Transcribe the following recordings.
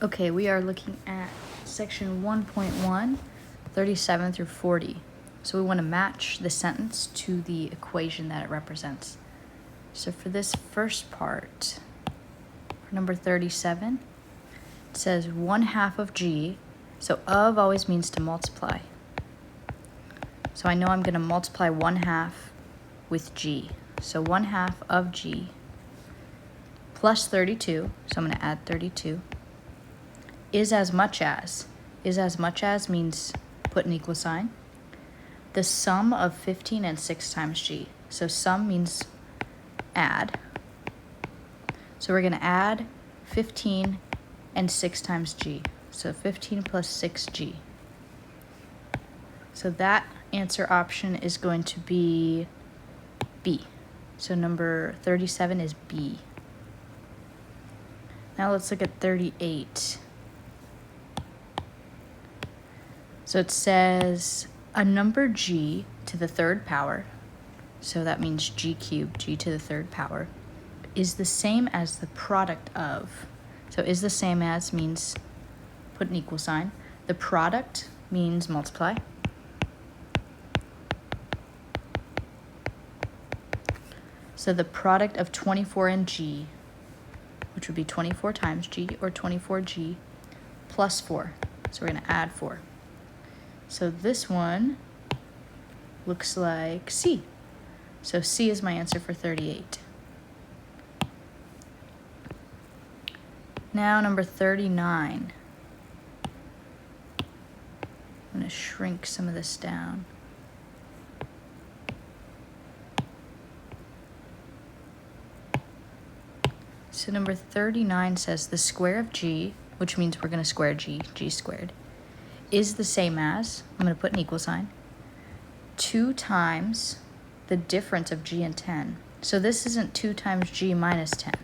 Okay, we are looking at section 1.1, 37 through 40. So we want to match the sentence to the equation that it represents. So for this first part, for number 37, it says 1/2 of g. So of always means to multiply. So I know I'm going to multiply 1/2 with g. So 1/2 of g plus 32, so I'm going to add 32, is as much as. Is as much as means put an equal sign. The sum of 15 and 6 times g. So sum means add. So we're going to add 15 and 6 times g. So 15 plus 6g. So that answer option is going to be B. So number 37 is B. Now let's look at 38. So it says a number g to the third power, so that means g cubed, g to the third power, is the same as the product of. So is the same as means put an equal sign. The product means multiply. So the product of 24 and g, which would be 24 times g or 24g plus 4. So we're going to add 4. So this one looks like C. So C is my answer for 38. Now number 39. I'm going to shrink some of this down. So number 39 says the square of g, which means we're going to square g, g squared, is the same as, I'm going to put an equal sign, 2 times the difference of g and 10. So this isn't 2 times g minus 10.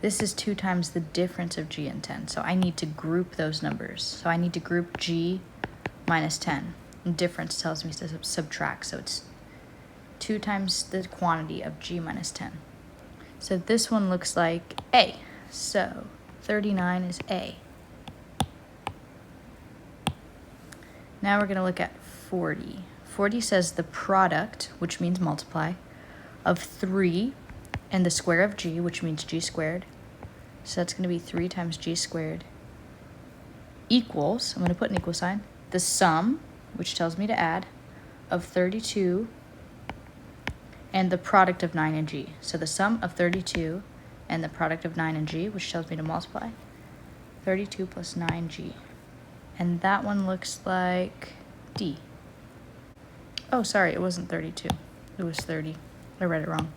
This is 2 times the difference of g and 10. So I need to group those numbers. So I need to group g minus 10. And difference tells me to subtract. So it's 2 times the quantity of g minus 10. So this one looks like A. So 39 is A. Now we're going to look at 40. 40 says the product, which means multiply, of 3 and the square of g, which means g squared. So that's going to be 3 times g squared equals, I'm going to put an equal sign, the sum, which tells me to add, of 32 and the product of 9 and g. So the sum of 32 and the product of 9 and g, which tells me to multiply, 32 plus 9g. And that one looks like D. Oh, sorry, it wasn't 32. It was 30. I read it wrong.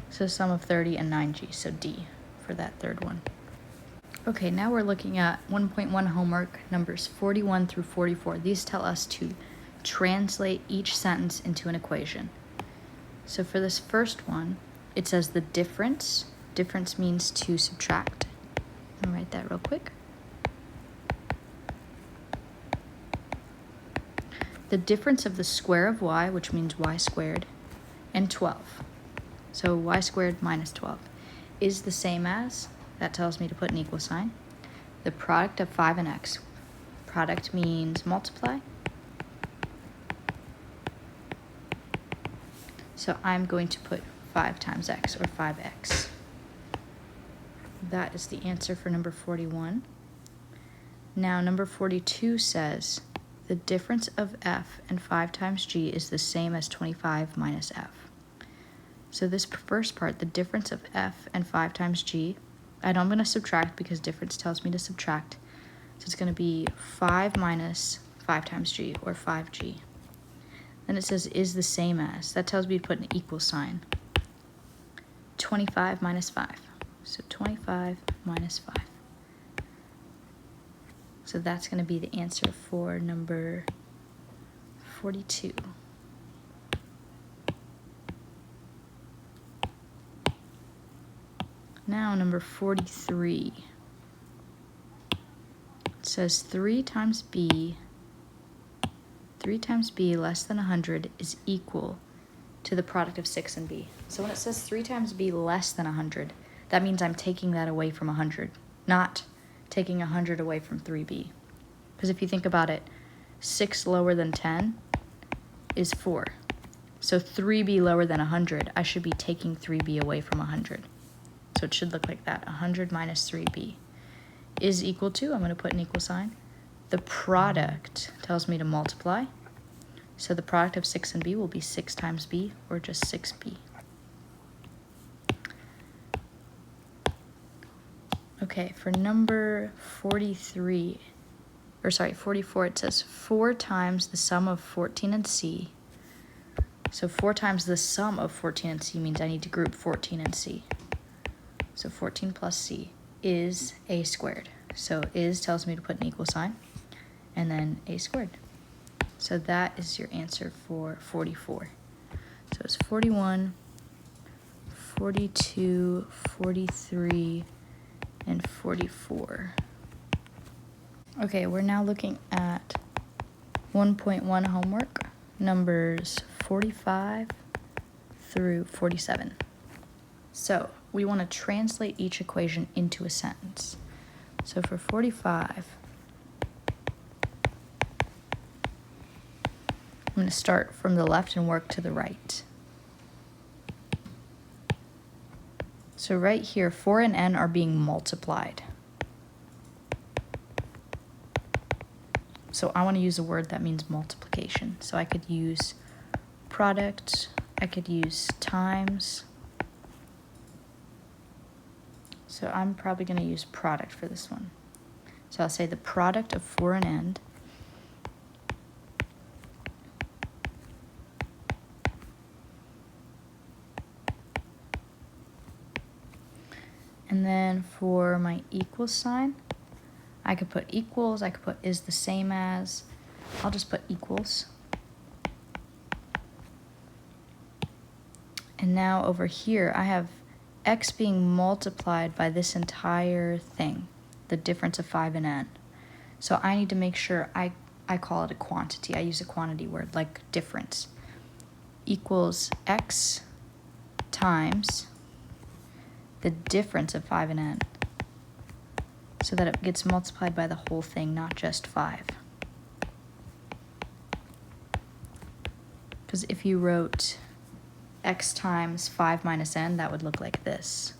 So sum of 30 and 9g, so D for that third one. Okay, now we're looking at 1.1 homework, numbers 41 through 44. These tell us to translate each sentence into an equation. So for this first one, it says the difference. Difference means to subtract. I'll write that real quick. The difference of the square of y, which means y squared, and 12. So y squared minus 12 is the same as, that tells me to put an equal sign, the product of 5 and x. Product means multiply. So I'm going to put 5 times x, or 5x. That is the answer for number 41. Now number 42 says, the difference of f and 5 times g is the same as 25 minus f. So this first part, the difference of f and 5 times g, I know I'm going to subtract because difference tells me to subtract. So it's going to be 5 minus 5 times g, or 5g. Then it says is the same as. That tells me to put an equal sign. 25 minus 5. So 25 minus 5. So that's going to be the answer for number 42. Now number 43. It says 3 times b less than 100 is equal to the product of 6 and b. So when it says 3 times b less than 100, that means I'm taking that away from 100, not taking 100 away from 3b. Because if you think about it, 6 lower than 10 is 4. So 3b lower than 100, I should be taking 3b away from 100. So it should look like that. 100 minus 3b is equal to, I'm going to put an equal sign. The product tells me to multiply. So the product of 6 and b will be 6 times b, or just 6b. Okay, for number 44, it says 4 times the sum of 14 and c. So 4 times the sum of 14 and c means I need to group 14 and c. So 14 plus c is a squared. So is tells me to put an equal sign, and then a squared. So that is your answer for 44. So it's 41, 42, 43, and 44. Okay, we're now looking at 1.1 homework, numbers 45 through 47. So we want to translate each equation into a sentence. So for 45, I'm going to start from the left and work to the right. So right here, 4 and n are being multiplied. So I want to use a word that means multiplication. So I could use product, I could use times. So I'm probably going to use product for this one. So I'll say the product of 4 and n and then for my equal sign, I could put equals, I could put is the same as, I'll just put equals. And now over here, I have x being multiplied by this entire thing, the difference of 5 and n. So I need to make sure I call it a quantity. I use a quantity word like difference. Equals x times the difference of 5 and n, so that it gets multiplied by the whole thing, not just 5. Because if you wrote x times 5 minus n, that would look like this.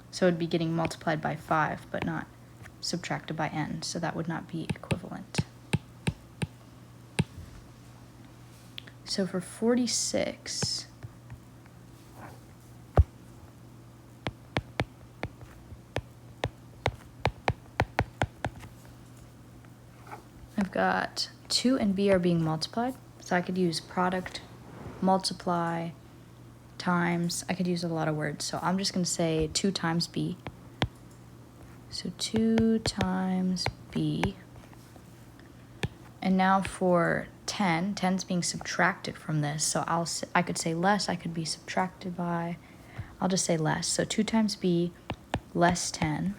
So it would be getting multiplied by 5, but not subtracted by n, so that would not be equivalent. So for 46, I've got 2 and b are being multiplied, so I could use product, multiply, times. I could use a lot of words, so I'm just going to say 2 times b. So 2 times b. And now for 10, 10's being subtracted from this, so I could say less, I could be subtracted by, I'll just say less. So 2 times b less 10.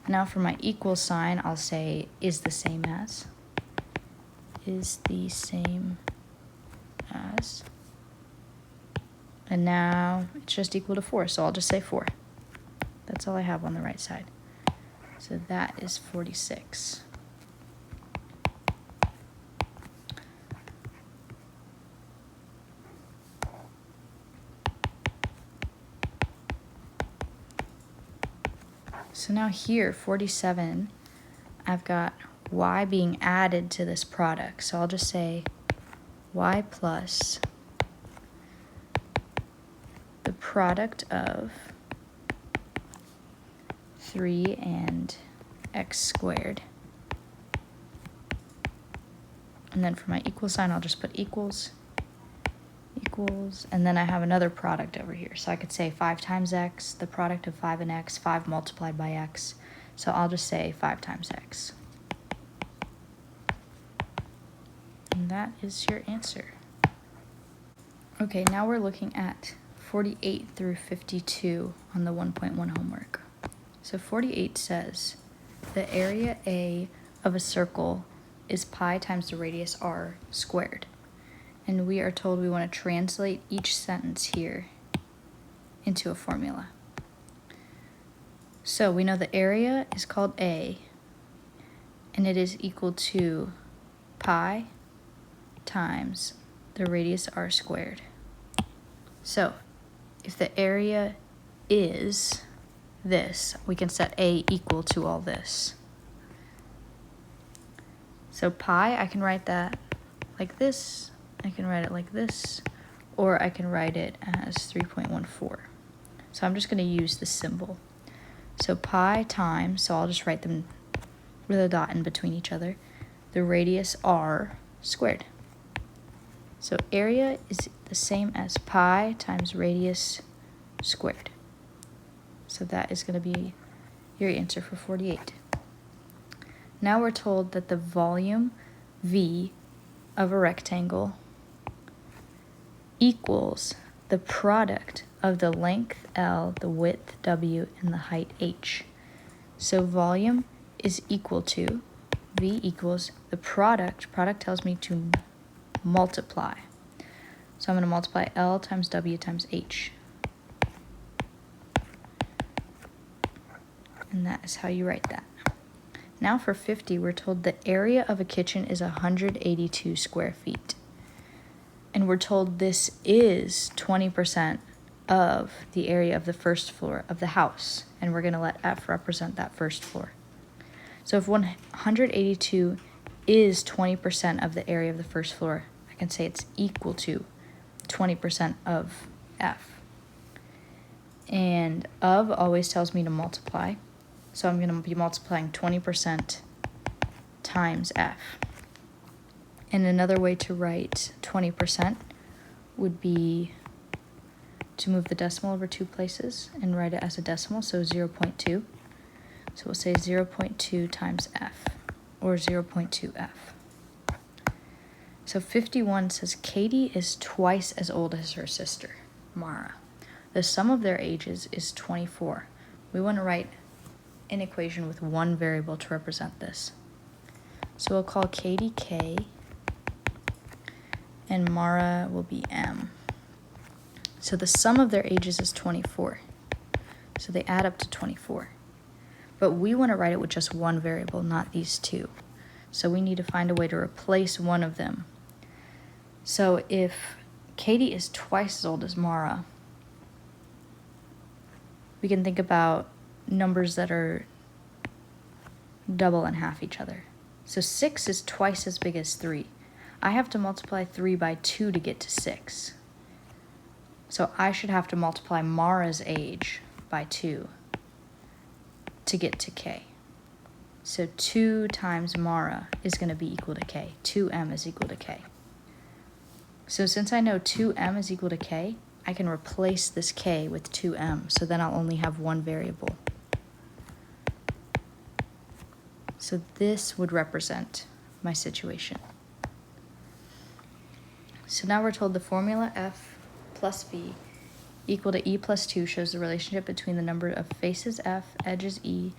Now for my equal sign, I'll say is the same as. Is the same as. And now it's just equal to 4, so I'll just say 4. That's all I have on the right side. So that is 46. So now here, 47, I've got y being added to this product. So I'll just say y plus the product of 3 and x squared. And then for my equal sign, I'll just put equals, equals, and then I have another product over here. So I could say 5 times x, the product of 5 and x, 5 multiplied by x. So I'll just say 5 times x. And that is your answer. Okay, now we're looking at 48 through 52 on the 1.1 homework. So 48 says, the area A of a circle is pi times the radius r squared. And we are told we want to translate each sentence here into a formula. So we know the area is called A, and it is equal to pi times the radius r squared. So if the area is this, we can set A equal to all this. So pi, I can write that like this, I can write it like this, or I can write it as 3.14. So I'm just going to use the symbol. So pi times, so I'll just write them with a dot in between each other, the radius r squared. So area is the same as pi times radius squared. So that is going to be your answer for 48. Now we're told that the volume V of a rectangle equals the product of the length L, the width W, and the height H. So volume is equal to, V equals the product tells me to multiply. So I'm going to multiply L times W times H. And that is how you write that. Now for 50, we're told the area of a kitchen is 182 square feet. And we're told this is 20% of the area of the first floor of the house. And we're going to let F represent that first floor. So if 182 is 20% of the area of the first floor, I can say it's equal to 20% of F. And of always tells me to multiply. So I'm going to be multiplying 20% times F. And another way to write 20% would be to move the decimal over 2 places and write it as a decimal, so 0.2. So we'll say 0.2 times F, or 0.2F. So 51 says Katie is twice as old as her sister, Mara. The sum of their ages is 24. We want to write an equation with one variable to represent this. So we'll call Katie K, and Mara will be M. So the sum of their ages is 24. So they add up to 24. But we want to write it with just one variable, not these two. So we need to find a way to replace one of them. So if Katie is twice as old as Mara, we can think about numbers that are double and half each other. So 6 is twice as big as 3. I have to multiply 3 by 2 to get to 6. So I should have to multiply Mara's age by 2 to get to K. So 2 times Mara is going to be equal to K. 2M is equal to K. So since I know 2M is equal to K, I can replace this K with 2M, so then I'll only have one variable. So this would represent my situation. So now we're told the formula F plus V equal to E plus 2 shows the relationship between the number of faces F, edges E,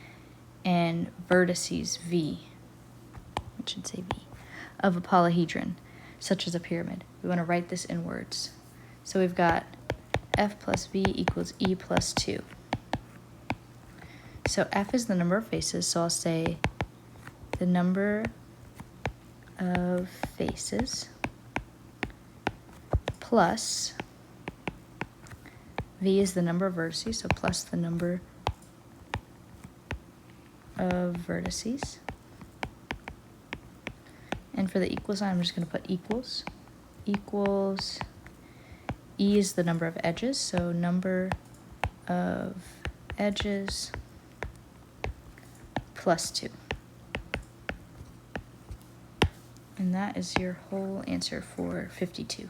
and vertices V, I should say V, of a polyhedron, such as a pyramid. We want to write this in words. So we've got F plus V equals E plus 2. So F is the number of faces, so I'll say the number of faces plus V is the number of vertices, so plus the number of vertices. And for the equal sign, I'm just going to put equals. Equals E is the number of edges, so number of edges plus 2. And that is your whole answer for 52.